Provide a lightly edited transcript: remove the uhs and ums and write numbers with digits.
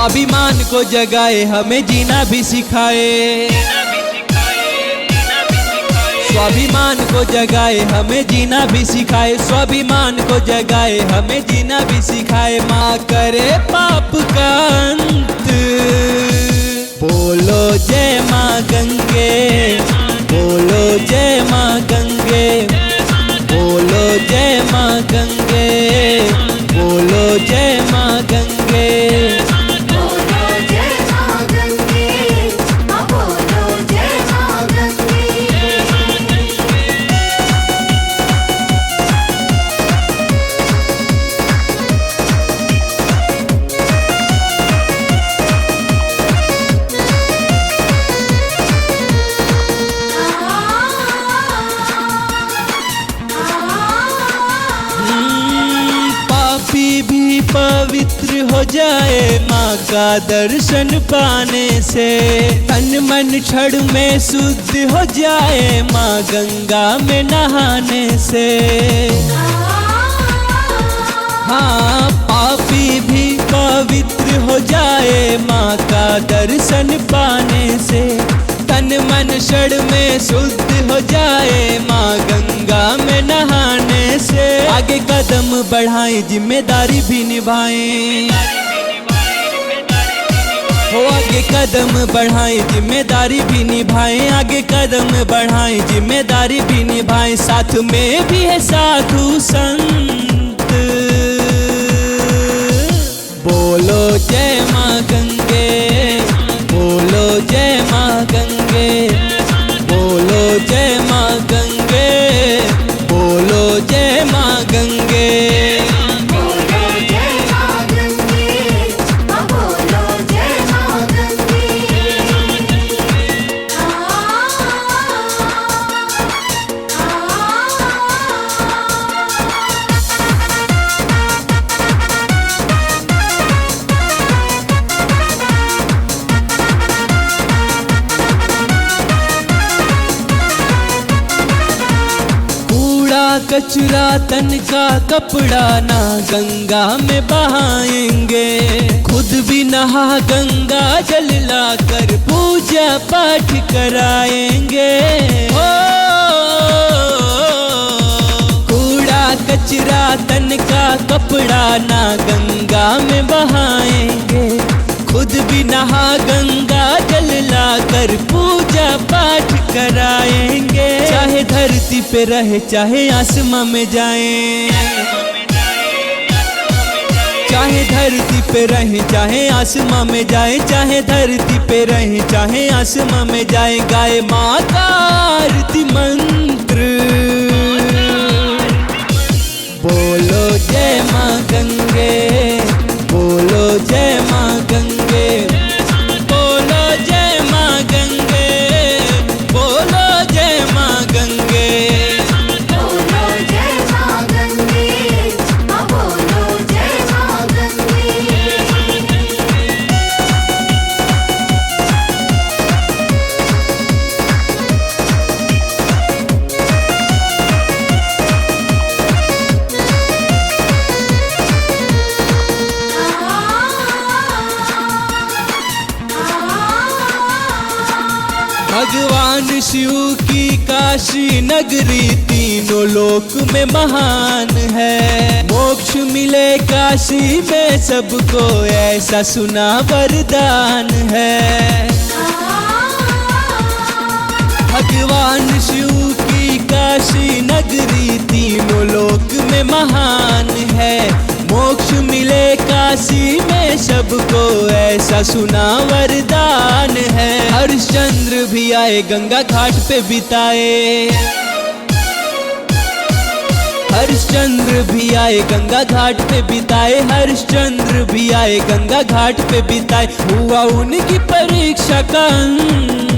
स्वाभिमान को जगाए, हमें जीना भी सिखाए। स्वाभिमान को जगाए, हमें जीना भी सिखाए। स्वाभिमान को जगाए, हमें जीना भी सिखाए। माँ करे पाप का अंत, बोलो जय माँ गंगे, बोलो जय माँ गंगे, बोलो जय माँ गंगे, बोलो जय माँ गंगे। भी पवित्र हो जाए माँ का दर्शन पाने से। तन मन क्षण में शुद्ध हो जाए माँ गंगा में नहाने से। हाँ, पापी भी पवित्र हो जाए माँ का दर्शन पाने से। तन मन क्षण में शुद्ध हो जाए माँ गंगा में नहाने से। आगे कदम बढ़ाएं, जिम्मेदारी भी निभाएं। हो आगे कदम बढ़ाएं, जिम्मेदारी भी निभाएं। आगे कदम बढ़ाएं, जिम्मेदारी भी निभाएं। साथ में भी है साधु संत, बोलो जय माँ गंगे, बोलो जय माँ गंगे, बोलो जय माँ गंगे, बोलो जय माँ गंगे। कचरा तन का कपड़ा ना गंगा में बहाएंगे। खुद भी नहा गंगा जल लाकर पूजा पाठ कराएंगे। ओ कूड़ा कचरा तन का कपड़ा ना गंगा में बहाएंगे। खुद भी नहा गंगा जल लाकर पूजा पाठ कराएंगे। चाहे धरती पे रहे चाहे आसमां में जाएं, चाहे धरती पे रहे चाहे आसमां में जाए। चाहे धरती पे रहे चाहे आसमां में जाए। गाए माँ का आरती मंत्र, बोलो जय माँ गंगे, बोलो जय माँ गंगे, बोलो जय माँ गंगे, बोलो जय माँ गंगे। बोलो जय माँ गंगे, बोलो जय माँ गंगे। भगवान शिव की काशी नगरी तीनों लोक में महान है। मोक्ष मिले काशी में सबको ऐसा सुना वरदान है। भगवान शिव की काशी नगरी तीनों लोक में महान है। मोक्ष मिले काशी में सबको ऐसा सुना वरदान है। हरिश्चंद्र भी आए गंगा घाट पे बिताए। हरिश्चंद्र भी आए गंगा घाट पे बिताए। हरिश्चंद्र भी आए गंगा घाट पे बिताए। हुआ उनकी परीक्षा का अंत,